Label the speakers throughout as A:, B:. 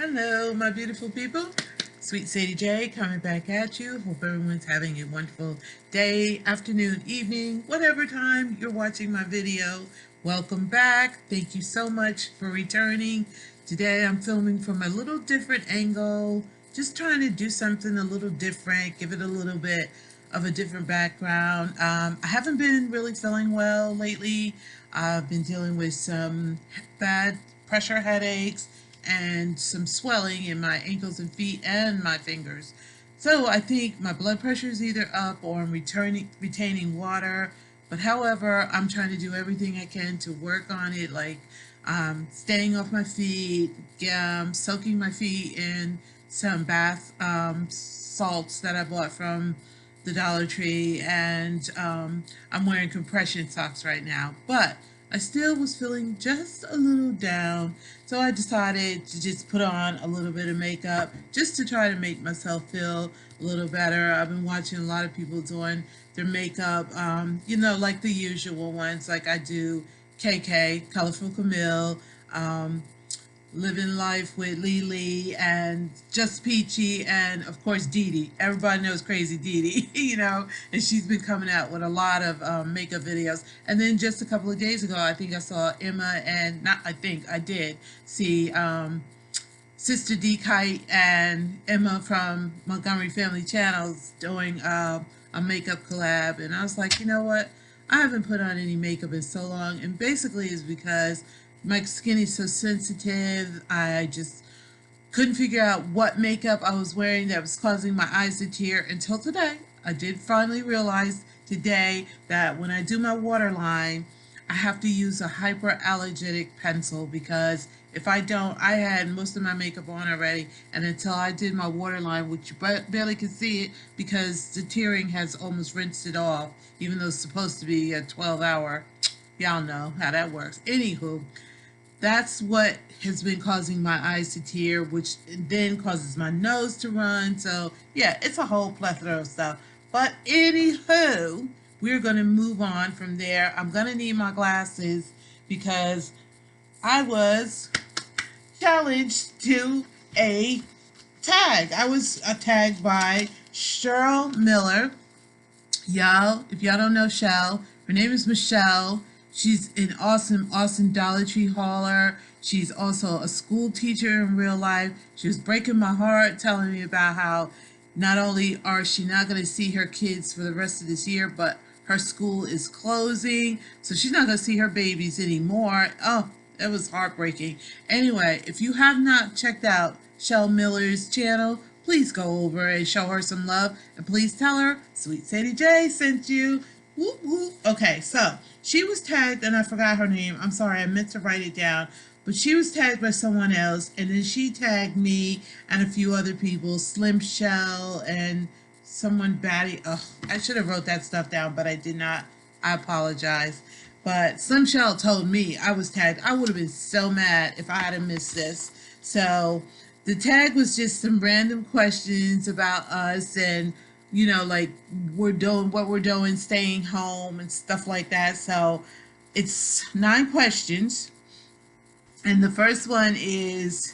A: Hello, my beautiful people. Sweet Sadie J coming back at you. Hope everyone's having a wonderful day, afternoon, evening, whatever time you're watching my video. Welcome back. Thank you so much for returning. Today I'm filming from a little different angle, just trying to do something a little different, give it a little bit of a different background. I haven't been really feeling well lately. I've been dealing with some bad pressure headaches and some swelling in my ankles and feet and my fingers. So I think my blood pressure is either up or I'm retaining water. But however, I'm trying to do everything I can to work on it, like staying off my feet, soaking my feet in some bath salts that I bought from the Dollar Tree, and I'm wearing compression socks right now. But I still was feeling just a little down, so I decided to just put on a little bit of makeup just to try to make myself feel a little better. I've been watching a lot of people doing their makeup, like the usual ones, like I do KK, Colorful Camille, Living Life with Lily, and Just Peachy, and of course Dee Dee. Everybody knows Crazy Dee Dee, and she's been coming out with a lot of makeup videos. And then just a couple of days ago, I think I saw Emma, and not I think, I did see Sister D Kite and Emma from Montgomery Family Channels doing a makeup collab. And I was like, you know what? I haven't put on any makeup in so long, and basically it's because my skin is so sensitive. I just couldn't figure out what makeup I was wearing that was causing my eyes to tear until today. I did finally realize today that when I do my waterline, I have to use a hyperallergenic pencil, because if I don't, I had most of my makeup on already, and until I did my waterline, which you barely can see it because the tearing has almost rinsed it off, even though it's supposed to be a 12-hour. Y'all know how that works. Anywho, that's what has been causing my eyes to tear, which then causes my nose to run. So yeah, it's a whole plethora of stuff. But anywho, we're going to move on from there. I'm going to need my glasses because I was challenged to a tag. I was tagged by Chelle Miller. Y'all, if y'all don't know Chelle, her name is Michelle. She's an awesome Dollar Tree hauler. She's also a school teacher in real life. She was breaking my heart, telling me about how not only are she not going to see her kids for the rest of this year, but her school is closing, so she's not going to see her babies anymore. Oh, that was heartbreaking. Anyway, if you have not checked out Chelle Miller's channel, please go over and show her some love, and please tell her Sweet Sadie J sent you. Whoop, whoop. Okay, so she was tagged, and I forgot her name. I'm sorry, I meant to write it down. But she was tagged by someone else, and then she tagged me and a few other people, Slim Shell and someone Batty. Oh, I should have wrote that stuff down, but I did not. I apologize. But Slim Shell told me I was tagged. I would have been so mad if I had missed this. So the tag was just some random questions about us, and like we're doing what we're doing, staying home and stuff like that. So it's 9 questions. And the first one is,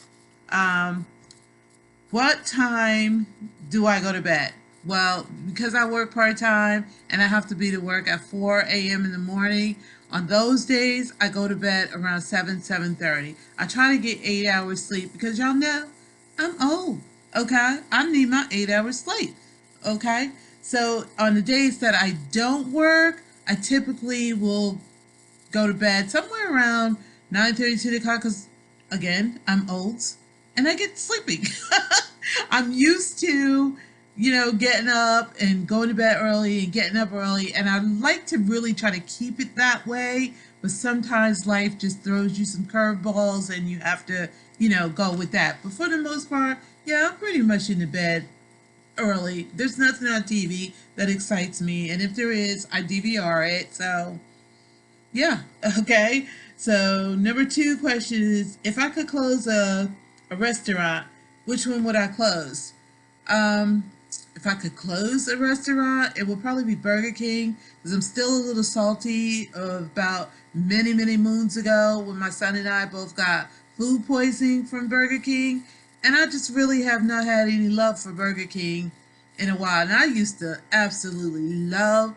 A: what time do I go to bed? Well, because I work part-time and I have to be to work at 4 a.m. in the morning, on those days, I go to bed around 7:30. I try to get 8 hours sleep because y'all know I'm old, okay? I need my 8 hours sleep, okay? So on the days that I don't work, I typically will go to bed somewhere around 9:30, 10 o'clock, because again, I'm old and I get sleepy. I'm used to, getting up and going to bed early and getting up early, and I like to really try to keep it that way, but sometimes life just throws you some curveballs and you have to, go with that. But for the most part, yeah, I'm pretty much in the bed early. There's nothing on TV that excites me, and if there is, I DVR it. So yeah, okay. So number 2 question is, if I could close a restaurant, which one would I close? If I could close a restaurant, it would probably be Burger King, because I'm still a little salty about many moons ago when my son and I both got food poisoning from Burger King. And I just really have not had any love for Burger King in a while. And I used to absolutely love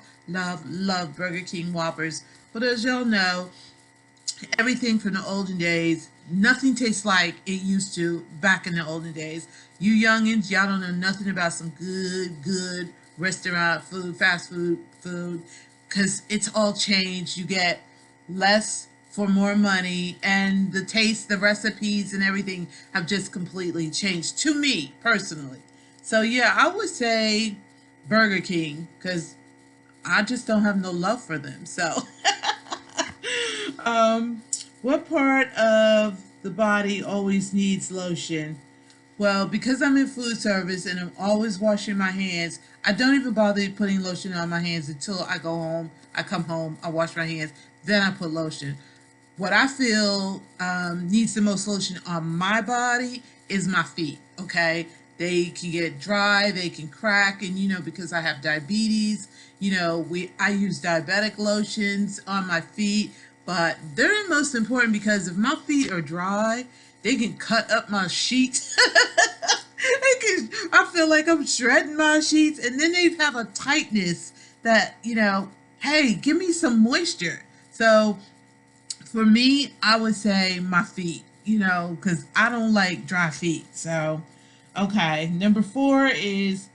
A: Burger King Whoppers. But as y'all know, everything from the olden days, nothing tastes like it used to back in the olden days. You youngins, y'all don't know nothing about some good restaurant food, fast food, because it's all changed. You get less for more money, and the taste, the recipes, and everything have just completely changed to me personally. So yeah, I would say Burger King because I just don't have no love for them. So um, what part of the body always needs lotion? Well, because I'm in food service and I'm always washing my hands, I don't even bother putting lotion on my hands until I go home. I come home, I wash my hands, then I put lotion. What I feel needs the most lotion on my body is my feet. Okay, they can get dry, they can crack, and because I have diabetes, I use diabetic lotions on my feet, but they're the most important because if my feet are dry, they can cut up my sheets. I feel like I'm shredding my sheets, and then they have a tightness that hey, give me some moisture. So for me, I would say my feet, because I don't like dry feet. So, okay. Number 4 is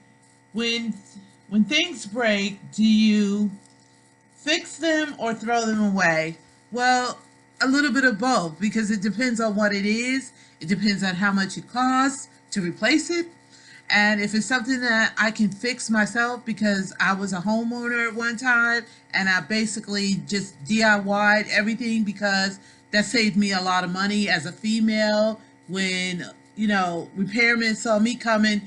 A: when when things break, do you fix them or throw them away? Well, a little bit of both because it depends on what it is. It depends on how much it costs to replace it. And if it's something that I can fix myself because I was a homeowner at one time and I basically just DIY'd everything because that saved me a lot of money as a female. When, repairmen saw me coming,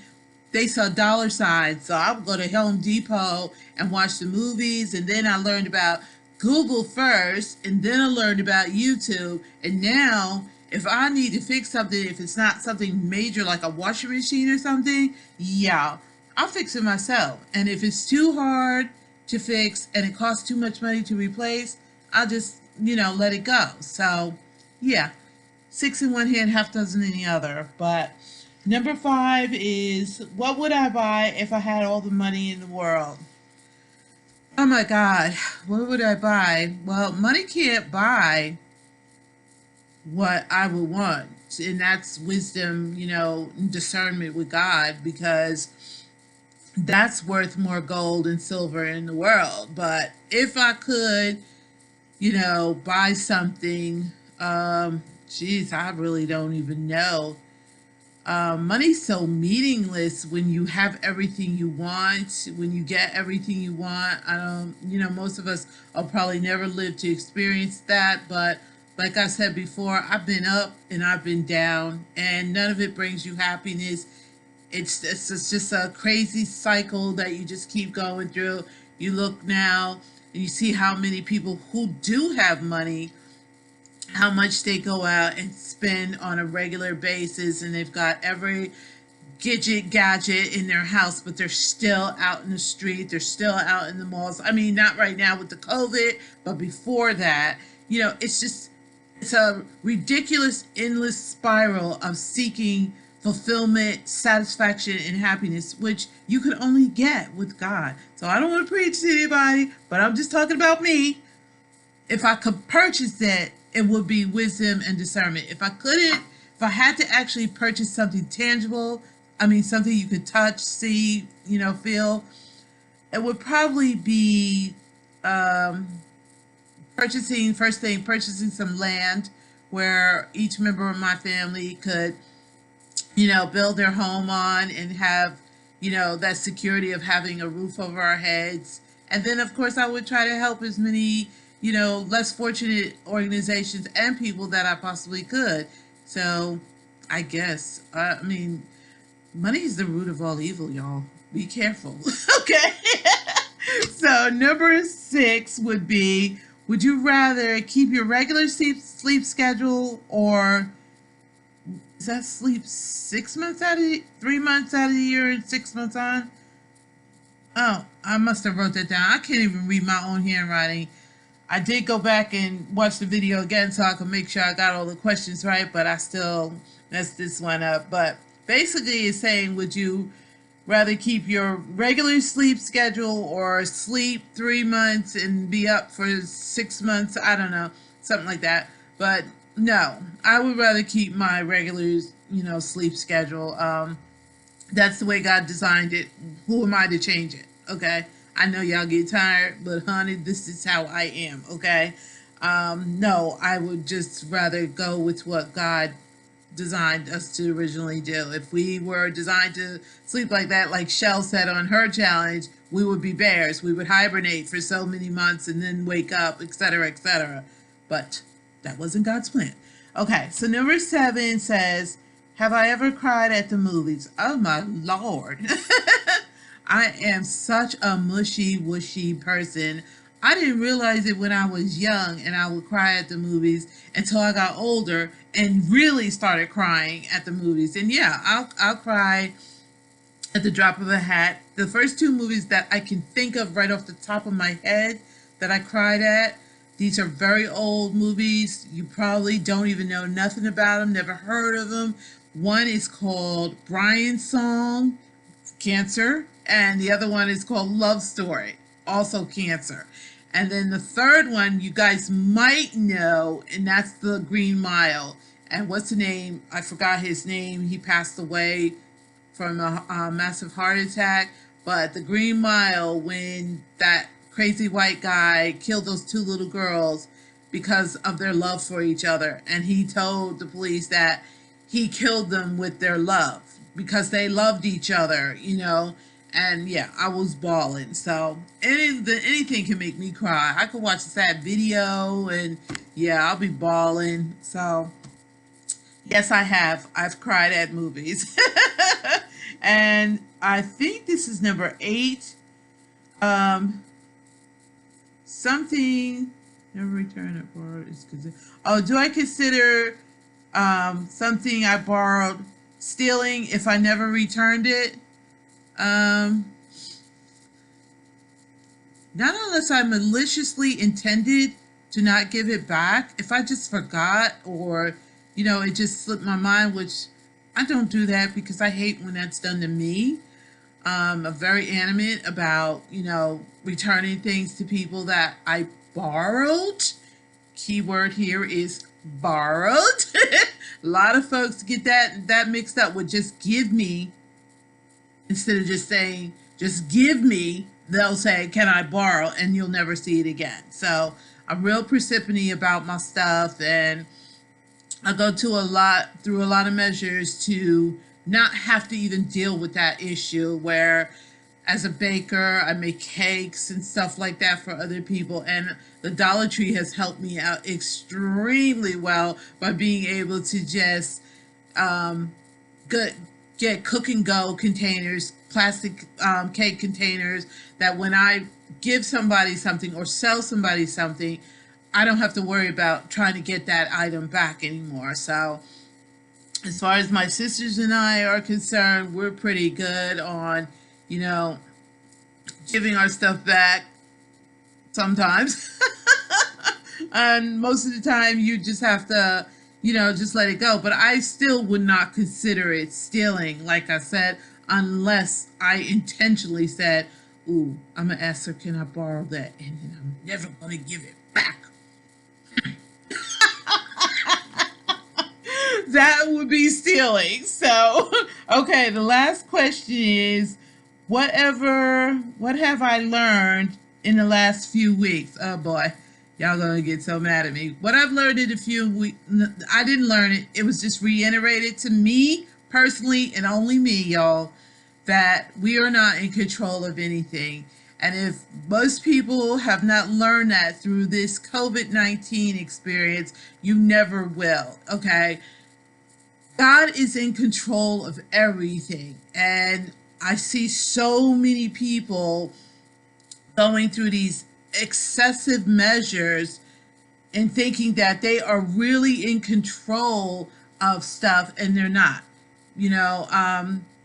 A: they saw dollar signs. So I would go to Home Depot and watch the movies. And then I learned about Google first. And then I learned about YouTube. And now, if I need to fix something, if it's not something major like a washing machine or something, yeah, I'll fix it myself. And if it's too hard to fix and it costs too much money to replace, I'll just, let it go. So, yeah, six in one hand, half dozen in the other. But number 5 is what would I buy if I had all the money in the world? Oh my God, what would I buy? Well, money can't buy what I would want. And that's wisdom, discernment with God, because that's worth more gold and silver in the world. But if I could, buy something, geez, I really don't even know. Money's so meaningless when you have everything you want, when you get everything you want. Most of us will probably never live to experience that, but like I said before, I've been up and I've been down, and none of it brings you happiness. It's just a crazy cycle that you just keep going through. You look now and you see how many people who do have money, how much they go out and spend on a regular basis, and they've got every gadget in their house, but they're still out in the street, they're still out in the malls. I mean, not right now with the COVID, but before that, it's a ridiculous endless spiral of seeking fulfillment, satisfaction, and happiness, which you could only get with God. So I don't want to preach to anybody, but I'm just talking about me. If I could purchase that, it would be wisdom and discernment. If I couldn't, if I had to actually purchase something tangible, something you could touch, see, feel, it would probably be purchasing some land where each member of my family could, build their home on and have, that security of having a roof over our heads. And then, of course, I would try to help as many, less fortunate organizations and people that I possibly could. So I guess, money is the root of all evil, y'all. Be careful. Okay. So number 6 would be, would you rather keep your regular sleep schedule, or is that sleep 6 months out of 3 months out of the year and 6 months on? Oh, I must have wrote that down. I can't even read my own handwriting. I did go back and watch the video again so I could make sure I got all the questions right, but I still messed this one up. But basically is saying, would you rather keep your regular sleep schedule or sleep 3 months and be up for 6 months? I don't know, something like that. But no, I would rather keep my regular, sleep schedule. That's the way God designed it. Who am I to change it? Okay. I know y'all get tired, but honey, this is how I am. Okay. No, I would just rather go with what God designed us to originally do. If we were designed to sleep like that, like Chelle said on her challenge, we would be bears. We would hibernate for so many months and then wake up, etc., etc. But that wasn't God's plan. Okay, so number 7 says, have I ever cried at the movies? Oh my Lord. I am such a mushy, wushy person. I didn't realize it when I was young and I would cry at the movies until I got older and really started crying at the movies. And yeah, I'll cry at the drop of a hat. The first 2 movies that I can think of right off the top of my head that I cried at, these are very old movies. You probably don't even know nothing about them, never heard of them. One is called Brian's Song, Cancer, and the other one is called Love Story, also Cancer. And then the third one you guys might know, and that's The Green Mile. And what's the name? I forgot his name. He passed away from a massive heart attack. But The Green Mile, when that crazy white guy killed those 2 little girls because of their love for each other. And he told the police that he killed them with their love because they loved each other. And yeah, I was bawling. So anything can make me cry. I could watch a sad video and yeah, I'll be bawling. So yes, I have. I've cried at movies. And I think this is number 8. Something never return it borrowed is considered. Oh, do I consider something I borrowed stealing if I never returned it? Not unless I maliciously intended to not give it back. If I just forgot or, it just slipped my mind, which I don't do that because I hate when that's done to me. I'm very animate about, returning things to people that I borrowed. Keyword here is borrowed. A lot of folks get that mixed up with just give me. Instead of just saying, just give me, they'll say, can I borrow? And you'll never see it again. So I'm real persippony about my stuff, and I go through a lot of measures to not have to even deal with that issue, where as a baker, I make cakes and stuff like that for other people. And the Dollar Tree has helped me out extremely well by being able to just get cook and go containers, plastic cake containers, that when I give somebody something or sell somebody something, I don't have to worry about trying to get that item back anymore. So as far as my sisters and I are concerned, we're pretty good on, giving our stuff back sometimes. And most of the time you just have to, just let it go. But I still would not consider it stealing, like I said, unless I intentionally said, ooh, I'm going to ask her, can I borrow that? And then I'm never going to give it back. That would be stealing. So, okay, the last question is, what have I learned in the last few weeks? Oh boy, y'all gonna get so mad at me. What I've learned in a few weeks, I didn't learn it. It was just reiterated to me personally, and only me, y'all, that we are not in control of anything. And if most people have not learned that through this COVID-19 experience, you never will, okay? God is in control of everything. And I see so many people going through these excessive measures and thinking that they are really in control of stuff, and they're not.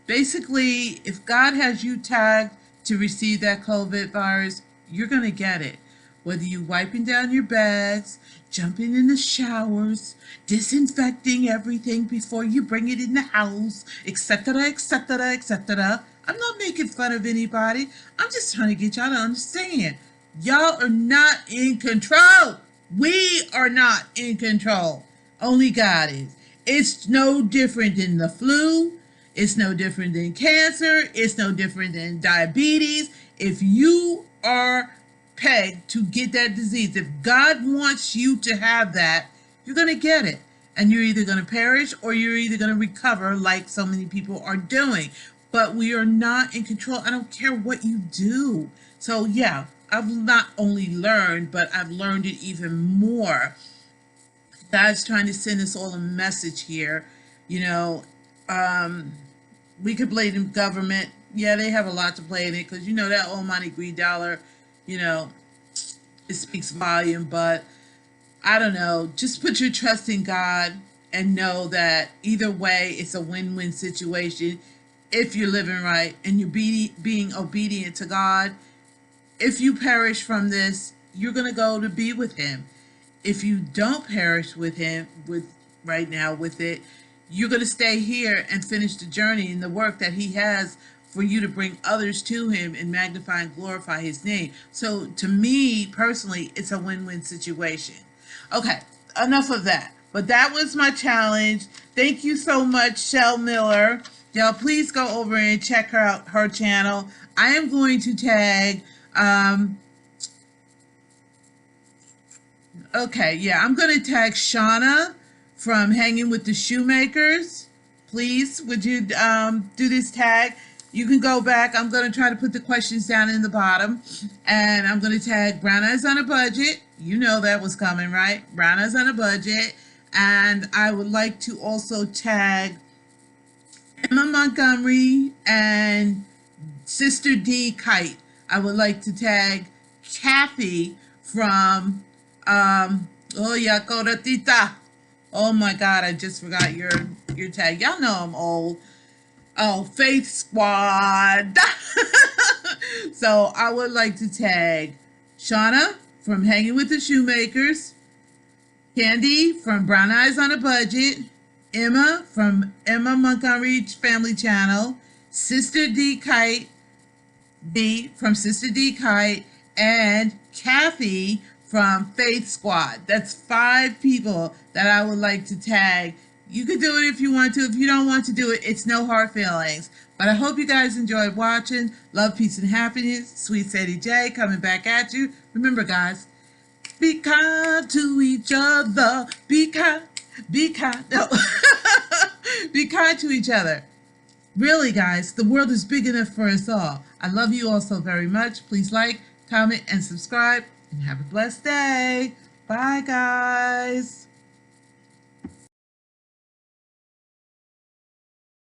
A: Basically, if God has you tagged to receive that COVID virus, you're going to get it. whether you wiping down your bags, jumping in the showers, disinfecting everything before you bring it in the house, etc., etc., etc. I'm not making fun of anybody. I'm just trying to get y'all to understand. Y'all are not in control. We are not in control. Only God is. It's no different than the flu. It's no different than cancer. It's no different than diabetes. If you are pegged to get that disease, if God wants you to have that, you're going to get it. And you're either going to perish or you're either going to recover like so many people are doing. But we are not in control. I don't care what you do. So yeah, I've not only learned, but I've learned it even more. God's trying to send us all a message here. You know, we could blame the government. Yeah, they have a lot to play in it because, you know, that almighty green dollar, you know, it speaks volume. But I don't know. Just put your trust in God and know that either way, it's a win-win situation if you're living right and you're being obedient to God. If you perish from this, you're going to go to be with him. If you don't perish with him, with right now with it, you're going to stay here and finish the journey and the work that he has for you to bring others to him and magnify and glorify his name. So to me personally, it's a win-win situation. Okay, enough of that. But that was my challenge. Thank you so much, Chelle Miller. Y'all, please go over and check her out, her channel. I am going to tag, okay, yeah, I'm going to tag Shauna from Hanging with the Shoemakers. Please, would you do this tag? You can go back. I'm going to try to put the questions down in the bottom. And I'm going to tag Brown Eyes on a Budget. You know that was coming, right? Brown Eyes on a Budget. And I would like to also tag Emma Montgomery and Sister D Kite. I would like to tag Kathy from oh yeah, Coratita. Oh my God, I just forgot your tag. Y'all know I'm old. Oh, Faith Squad. So I would like to tag Shauna from Hanging with the Shoemakers, Candy from Brown Eyes on a Budget, Emma from Emma Montgomery Family Channel, Sister D Kite, D from Sister D Kite, and Kathy from Faith Squad. That's 5 people that I would like to tag. You can do it if you want to. If you don't want to do it, it's no hard feelings. But I hope you guys enjoyed watching. Love, peace, and happiness. Sweet Sadie J coming back at you. Remember, guys, be kind to each other. Be kind. No. Be kind to each other. Really, guys, the world is big enough for us all. I love you all so very much. Please like, comment, and subscribe. And have a blessed day. Bye, guys.